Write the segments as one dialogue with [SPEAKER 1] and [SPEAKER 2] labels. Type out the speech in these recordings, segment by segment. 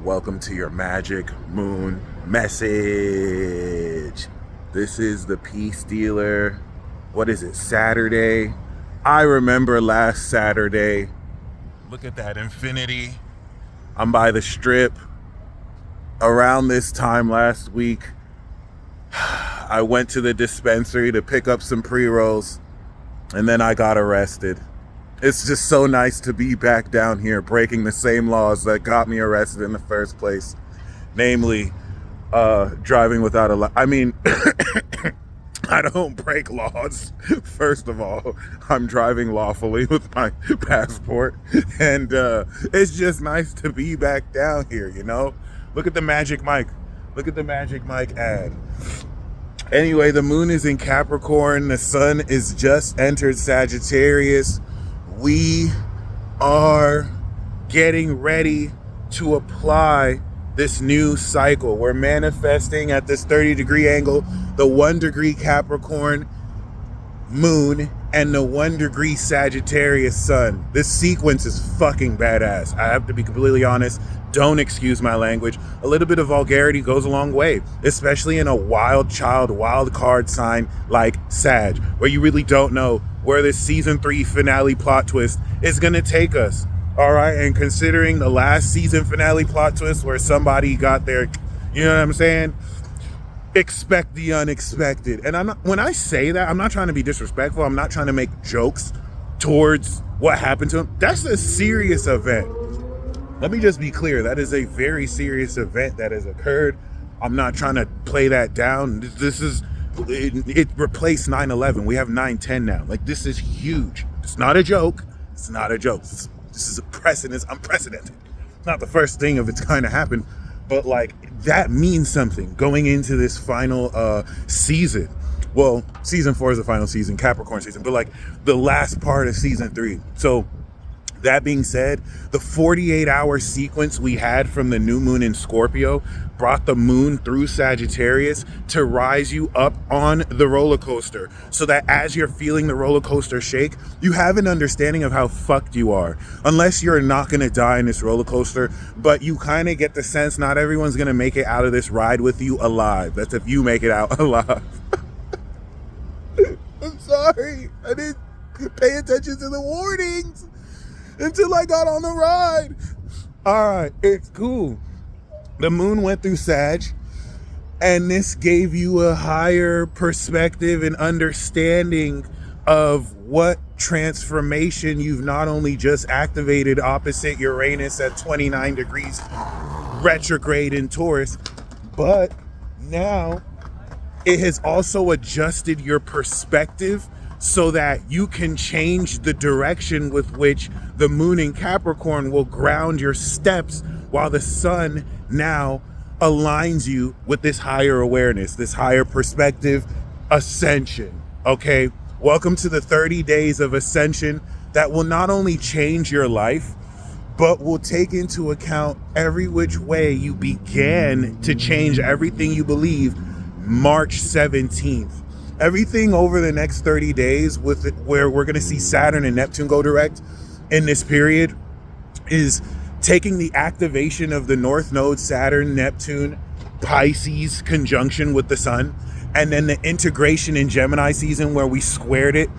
[SPEAKER 1] Welcome to your magic moon message. This is the peace dealer. What is it, Saturday? I remember last Saturday. Look at that infinity. I'm by the strip. Around this time last week, I went to the dispensary to pick up some pre-rolls, and then I got arrested. It's just so nice to be back down here breaking the same laws that got me arrested in the first place. Namely, driving without a I mean, I don't break laws. First of all, I'm driving lawfully with my passport. And it's just nice to be back down here, you know? Look at the Magic Mike. Look at the Magic Mike ad. Anyway, the moon is in Capricorn. The sun is just entered Sagittarius. We are getting ready to apply this new cycle. We're manifesting at this 30-degree angle, the 1-degree Capricorn moon and the 1-degree Sagittarius sun. This sequence is fucking badass. I have to be completely honest. Don't excuse my language. A little bit of vulgarity goes a long way, especially in a wild child, wild card sign like Sag, where you really don't know where this season 3 finale plot twist is gonna take us. All right, and considering the last season finale plot twist where somebody got their, you know what I'm saying? Expect the unexpected. And when I say that, I'm not trying to be disrespectful. I'm not trying to make jokes towards what happened to him. That's a serious event. Let me just be clear. That is a very serious event that has occurred. I'm not trying to play that down. This is, it replaced 9/11. We have 9/10 now. Like, this is huge. It's not a joke. It's not a joke. This is a precedent. It's unprecedented. Not the first thing of its kind to happen, but like, that means something going into this final season. Well, season 4 is the final season, Capricorn season, but like the last part of season 3. So that being said, the 48-hour sequence we had from the new moon in Scorpio brought the moon through Sagittarius to rise you up on the roller coaster, so that as you're feeling the roller coaster shake, you have an understanding of how fucked you are. Unless you're not going to die in this roller coaster, but you kind of get the sense not everyone's going to make it out of this ride with you alive. That's if you make it out alive. I'm sorry. I didn't pay attention to the warnings until I got on the ride. All right, it's cool. The moon went through Sag, and this gave you a higher perspective and understanding of what transformation you've not only just activated opposite Uranus at 29 degrees retrograde in Taurus, but now it has also adjusted your perspective so that you can change the direction with which the moon in Capricorn will ground your steps, while the sun now aligns you with this higher awareness, this higher perspective, ascension. Okay, welcome to the 30 days of ascension that will not only change your life, but will take into account every which way you began to change everything you believe March 17th. Everything over the next 30 days with it, where we're going to see Saturn and Neptune go direct in this period, is taking the activation of the North Node, Saturn, Neptune, Pisces conjunction with the sun, and then the integration in Gemini season where we squared it.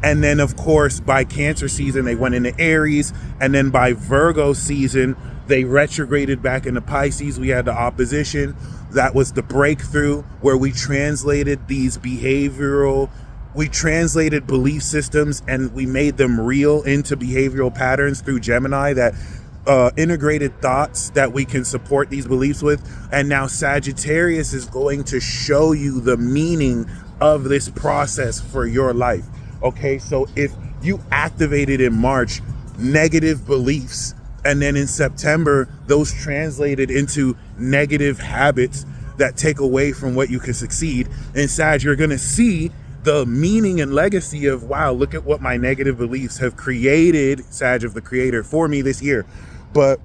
[SPEAKER 1] And then, of course, by Cancer season, they went into Aries. And then by Virgo season, they retrograded back into Pisces. We had the opposition. That was the breakthrough where we translated these we translated belief systems and we made them real into behavioral patterns through Gemini, that integrated thoughts that we can support these beliefs with. And now Sagittarius is going to show you the meaning of this process for your life. Okay, so if you activated in March negative beliefs, and then in September, those translated into negative habits that take away from what you can succeed, in Sag, you're going to see the meaning and legacy of, wow, look at what my negative beliefs have created, Sag of the Creator, for me this year. But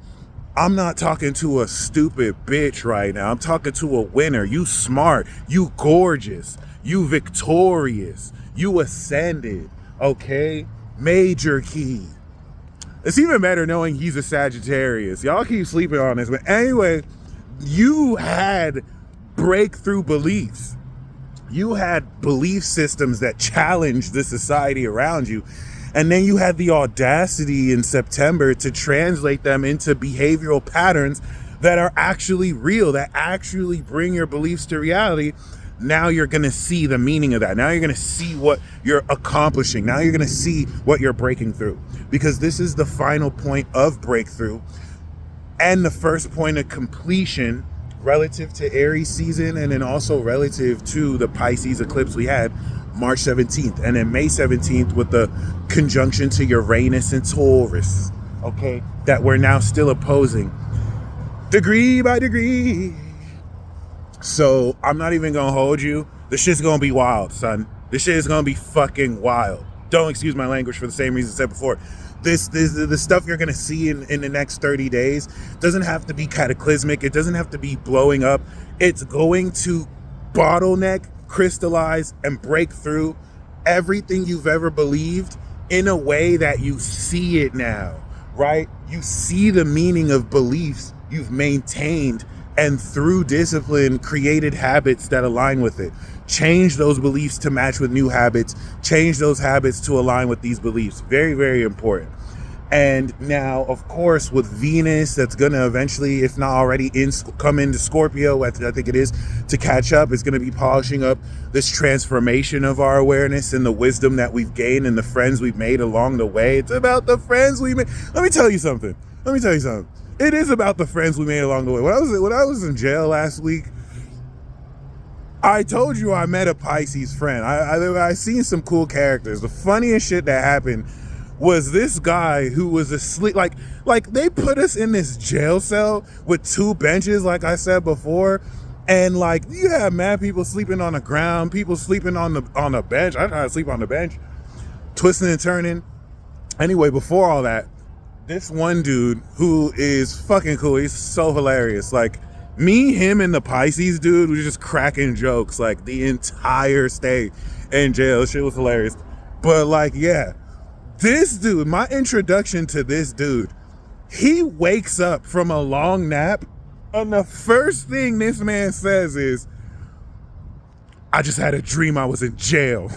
[SPEAKER 1] I'm not talking to a stupid bitch right now. I'm talking to a winner. You smart, you gorgeous, you victorious, you ascended, okay? Major key. It's even better knowing he's a Sagittarius. Y'all keep sleeping on this. But anyway, you had breakthrough beliefs. You had belief systems that challenged the society around you. And then you had the audacity in September to translate them into behavioral patterns that are actually real, that actually bring your beliefs to reality. Now you're going to see the meaning of that. Now you're going to see what you're accomplishing. Now you're going to see what you're breaking through, because this is the final point of breakthrough and the first point of completion relative to Aries season, and then also relative to the Pisces eclipse we had March 17th, and then May 17th with the conjunction to Uranus and Taurus, okay, that we're now still opposing degree by degree. So I'm not even gonna hold you. This shit's gonna be wild, son. This shit is gonna be fucking wild. Don't excuse my language for the same reason I said before. This the stuff you're gonna see in the next 30 days doesn't have to be cataclysmic. It doesn't have to be blowing up. It's going to bottleneck, crystallize, and break through everything you've ever believed in a way that you see it now, right? You see the meaning of beliefs you've maintained, and through discipline created habits that align with it. Change those beliefs to match with new habits. Change those habits to align with these beliefs. Very, very important. And now, of course, with Venus, that's going to eventually, if not already, come into Scorpio, I think it is, to catch up. It's going to be polishing up this transformation of our awareness and the wisdom that we've gained and the friends we've made along the way. It's about the friends we made. Let me tell you something. It is about the friends we made along the way. When I was in jail last week, I told you I met a Pisces friend. I seen some cool characters. The funniest shit that happened was this guy who was asleep. Like they put us in this jail cell with 2 benches, like I said before, and like you have mad people sleeping on the ground, people sleeping on the bench. I tried to sleep on the bench, twisting and turning. Anyway, before all that, this one dude who is fucking cool, he's so hilarious. Like me, him, and the Pisces dude was just cracking jokes like the entire stay in jail. Shit was hilarious. But like, yeah, this dude, my introduction to this dude, he wakes up from a long nap, and the first thing this man says is, I just had a dream I was in jail.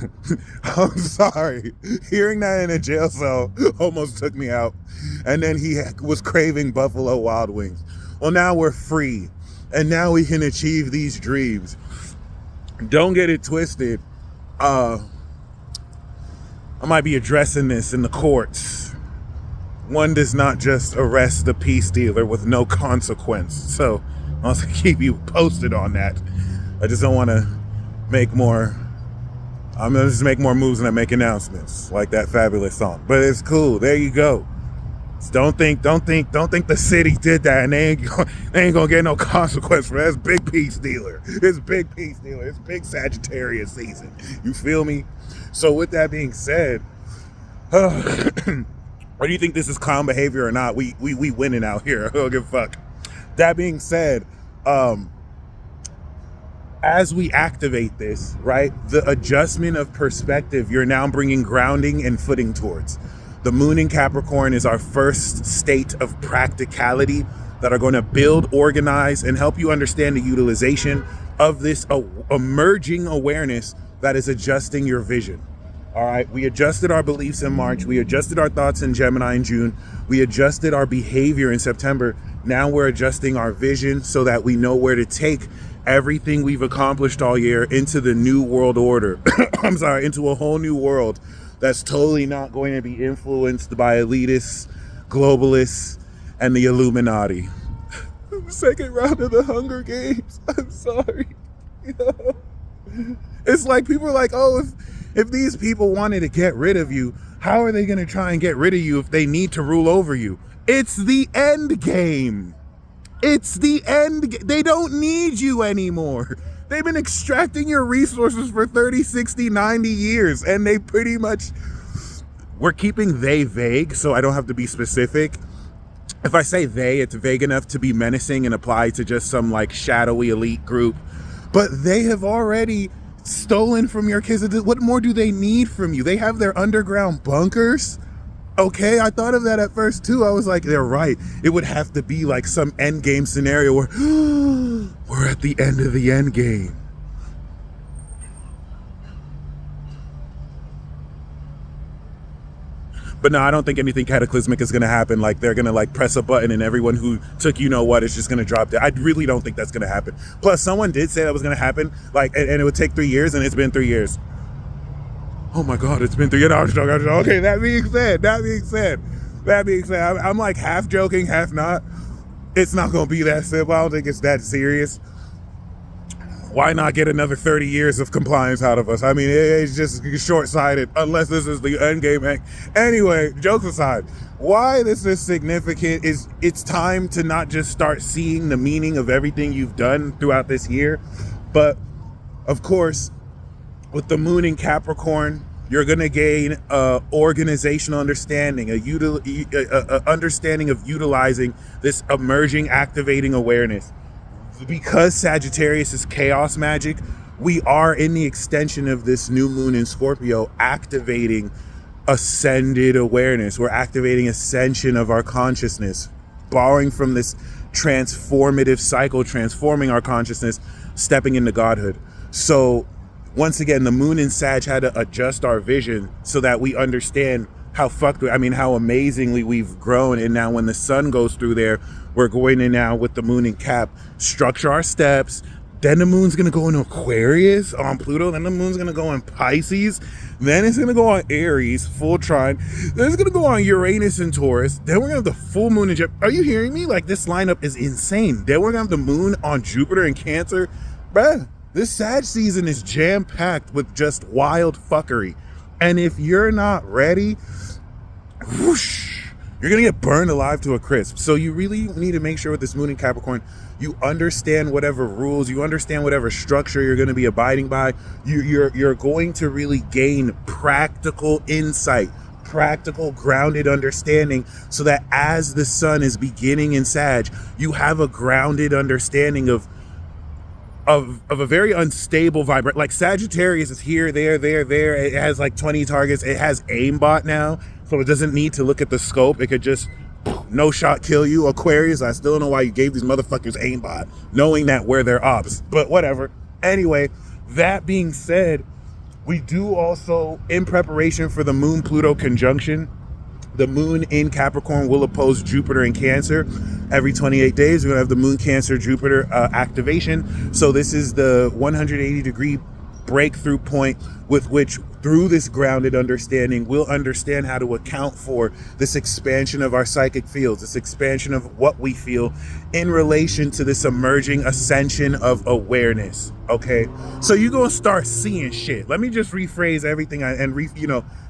[SPEAKER 1] I'm sorry. Hearing that in a jail cell almost took me out. And then he was craving Buffalo Wild Wings. Well, now we're free. And now we can achieve these dreams. Don't get it twisted. I might be addressing this in the courts. One does not just arrest the peace dealer with no consequence. So I'll keep you posted on that. I just don't want to make more. I'm gonna just make more moves and I make announcements like that fabulous song. But it's cool. There you go. Just don't think the city did that and they ain't gonna get no consequence for that. It's big peace dealer. It's big peace dealer. It's big Sagittarius season. You feel me? So with that being said, whether you think this is clown behavior or not, we winning out here. I don't give a fuck. That being said, as we activate this, right, the adjustment of perspective, you're now bringing grounding and footing towards. The moon in Capricorn is our first state of practicality that are going to build, organize, and help you understand the utilization of this emerging awareness that is adjusting your vision. All right, we adjusted our beliefs in March. We adjusted our thoughts in Gemini in June. We adjusted our behavior in September. Now we're adjusting our vision so that we know where to take everything we've accomplished all year into the new world order. I'm sorry, into a whole new world that's totally not going to be influenced by elitists, globalists, and the Illuminati. Second round of the Hunger Games. I'm sorry. It's like people are like, oh, if these people wanted to get rid of you, how are they going to try and get rid of you if they need to rule over you? It's the end game. It's the end. They don't need you anymore. They've been extracting your resources for 30, 60, 90 years, and they pretty much, we're keeping they vague, so I don't have to be specific. If I say they, it's vague enough to be menacing and apply to just some like shadowy elite group. But they have already stolen from your kids. What more do they need from you? They have their underground bunkers. Okay, I thought of that at first too. I was like, they're right. It would have to be like some end game scenario where we're at the end of the end game. But no, I don't think anything cataclysmic is going to happen. Like they're going to like press a button and everyone who took you know what is just going to drop dead. I really don't think that's going to happen. Plus, someone did say that was going to happen, like, and it would take 3 years, and it's been 3 years. Oh my God, it's been 3 years. Okay, that being said, I'm like half joking, half not. It's not going to be that simple. I don't think it's that serious. Why not get another 30 years of compliance out of us? I mean, it's just short-sighted, unless this is the end game. Anyway, jokes aside, why this is significant is it's time to not just start seeing the meaning of everything you've done throughout this year, but of course, with the moon in Capricorn, you're going to gain organizational understanding, a understanding of utilizing this emerging, activating awareness. Because Sagittarius is chaos magic, we are in the extension of this new moon in Scorpio, activating ascended awareness. We're activating ascension of our consciousness, borrowing from this transformative cycle, transforming our consciousness, stepping into godhood. So once again, the moon in Sag had to adjust our vision so that we understand how amazingly we've grown. And now when the sun goes through there, we're going in now with the moon in Cap, structure our steps. Then the moon's going to go in Aquarius on Pluto. Then the moon's going to go in Pisces. Then it's going to go on Aries, full trine. Then it's going to go on Uranus and Taurus. Then we're going to have the full moon in Gemini. Are you hearing me? Like, this lineup is insane. Then we're going to have the moon on Jupiter and Cancer. Bruh, this Sag season is jam-packed with just wild fuckery. And if you're not ready, whoosh, you're going to get burned alive to a crisp. So you really need to make sure with this moon in Capricorn, you understand whatever rules, you understand whatever structure you're going to be abiding by. You're going to really gain practical insight, practical grounded understanding, so that as the sun is beginning in Sag, you have a grounded understanding of a very unstable vibrant. Like Sagittarius is here, there. It has like 20 targets. It has aimbot now, so it doesn't need to look at the scope. It could just no shot kill you. Aquarius, I still don't know why you gave these motherfuckers aimbot, knowing that we're their ops, but whatever. Anyway, that being said, we do also, in preparation for the moon Pluto conjunction, the moon in Capricorn will oppose Jupiter in Cancer. Every 28 days, we're going to have the moon Cancer Jupiter activation. So this is the 180-degree breakthrough point with which, through this grounded understanding, we'll understand how to account for this expansion of our psychic fields, this expansion of what we feel in relation to this emerging ascension of awareness. Okay, so you're gonna start seeing shit. Let me just rephrase everything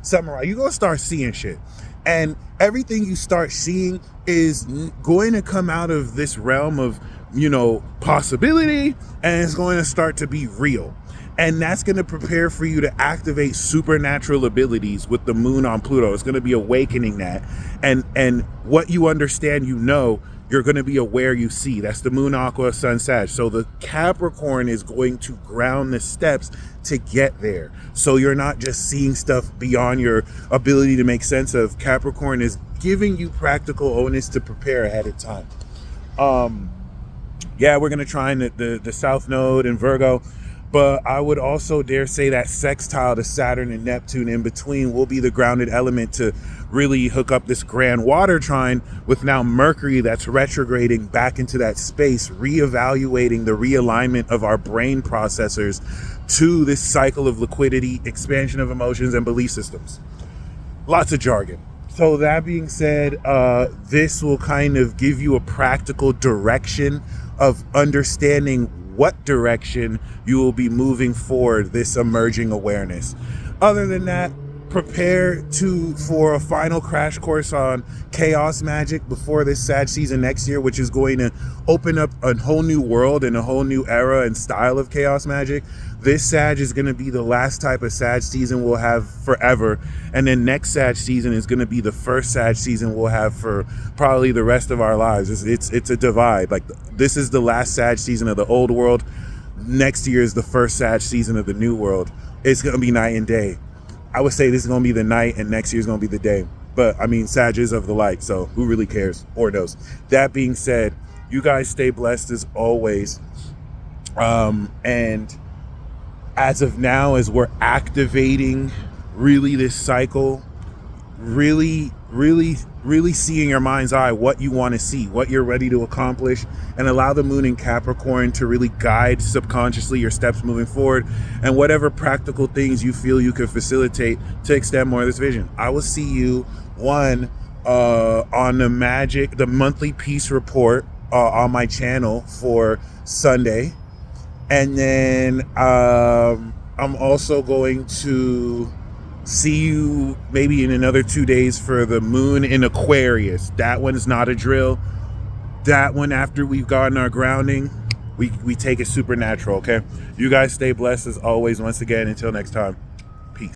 [SPEAKER 1] summarize. You're gonna start seeing shit. And everything you start seeing is going to come out of this realm of, possibility, and it's going to start to be real. And that's going to prepare for you to activate supernatural abilities with the moon on Pluto. It's going to be awakening that. And what you understand, you're going to be aware you see. That's the moon, Aqua, sun, Sag. So the Capricorn is going to ground the steps to get there. So you're not just seeing stuff beyond your ability to make sense of. Capricorn is giving you practical onus to prepare ahead of time. We're going to try in the South Node in Virgo. But I would also dare say that sextile to Saturn and Neptune in between will be the grounded element to really hook up this grand water trine with now Mercury that's retrograding back into that space, reevaluating the realignment of our brain processors to this cycle of liquidity, expansion of emotions, and belief systems. Lots of jargon. So that being said, this will kind of give you a practical direction of understanding what direction you will be moving forward this emerging awareness. Other than that, prepare for a final crash course on chaos magic before this Sag season next year, which is going to open up a whole new world and a whole new era and style of chaos magic. This Sag is going to be the last type of Sag season we'll have forever. And then next Sag season is going to be the first Sag season we'll have for probably the rest of our lives. It's a divide. Like, this is the last Sag season of the old world. Next year is the first Sag season of the new world. It's going to be night and day. I would say this is going to be the night and next year is going to be the day. But I mean, Sag is of the light, so who really cares or knows? That being said, you guys stay blessed as always. And as of now, as we're activating really this cycle, really seeing your mind's eye what you want to see, what you're ready to accomplish, and allow the moon in Capricorn to really guide subconsciously your steps moving forward, and whatever practical things you feel you can facilitate to extend more of this vision. I will see you on the monthly peace report on my channel for Sunday. And then I'm also going to see you maybe in another 2 days for the moon in Aquarius. That one's not a drill. That one, after we've gotten our grounding, we take it supernatural, okay? You guys stay blessed as always. Once again, until next time.